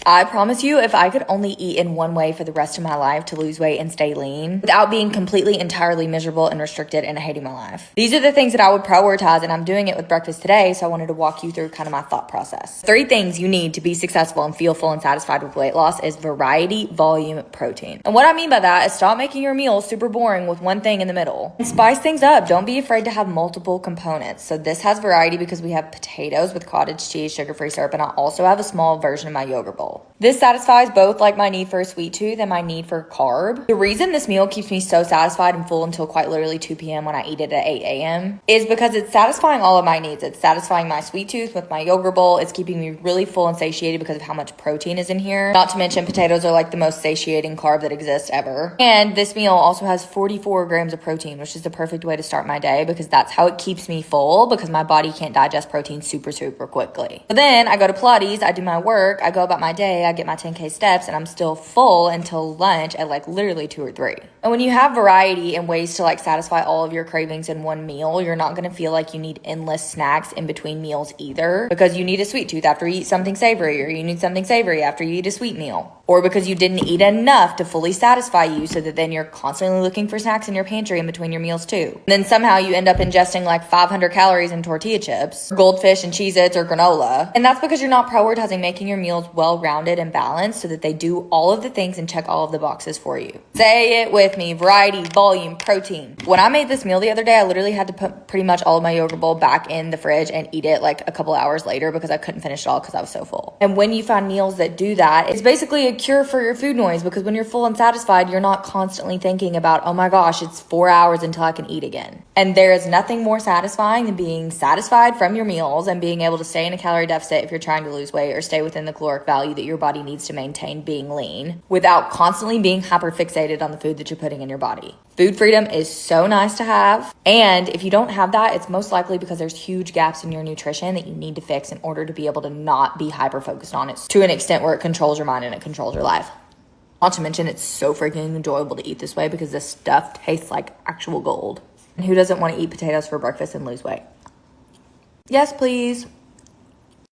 I promise you, if I could only eat in one way for the rest of my life to lose weight and stay lean without being completely, entirely miserable and restricted and hating my life. These are the things that I would prioritize, and I'm doing it with breakfast today, so I wanted to walk you through kind of my thought process. 3 things you need to be successful and feel full and satisfied with weight loss is variety, volume, protein. And what I mean by that is stop making your meals super boring with one thing in the middle. And spice things up. Don't be afraid to have multiple components. So this has variety because we have potatoes with cottage cheese, sugar-free syrup, and I also have a small version of my yogurt bowl. This satisfies both like my need for a sweet tooth and my need for carb. The reason this meal keeps me so satisfied and full until quite literally 2 p.m. when I eat it at 8 a.m. is because it's satisfying all of my needs. It's satisfying my sweet tooth with my yogurt bowl. It's keeping me really full and satiated because of how much protein is in here. Not to mention potatoes are like the most satiating carb that exists ever. And this meal also has 44 grams of protein, which is the perfect way to start my day because that's how it keeps me full because my body can't digest protein super quickly. But then I go to Pilates, I do my work, I go about my day, I get my 10K steps, and I'm still full until lunch at like literally 2 or 3. And when you have variety and ways to like satisfy all of your cravings in one meal, you're not going to feel like you need endless snacks in between meals either, because you need a sweet tooth after you eat something savory, or you need something savory after you eat a sweet meal, or because you didn't eat enough to fully satisfy you, so that then you're constantly looking for snacks in your pantry in between your meals too. And then somehow you end up ingesting like 500 calories in tortilla chips, goldfish and Cheez-Its or granola. And that's because you're not prioritizing making your meals well-rounded and balanced so that they do all of the things and check all of the boxes for you. Say it with me: variety, volume, protein. When I made this meal the other day, I literally had to put pretty much all of my yogurt bowl back in the fridge and eat it like a couple hours later because I couldn't finish it all because I was so full. And when you find meals that do that, it's basically a cure for your food noise, because when you're full and satisfied, you're not constantly thinking about, oh my gosh, it's 4 hours until I can eat again. And there is nothing more satisfying than being satisfied from your meals and being able to stay in a calorie deficit if you're trying to lose weight, or stay within the caloric value that your body needs to maintain being lean, without constantly being hyper fixated on the food that you're putting in your body. Food freedom is so nice to have. And if you don't have that, it's most likely because there's huge gaps in your nutrition that you need to fix in order to be able to not be hyper focused on it to an extent where it controls your mind and it controls your life. Not to mention, it's so freaking enjoyable to eat this way because this stuff tastes like actual gold. And who doesn't want to eat potatoes for breakfast and lose weight? Yes, please.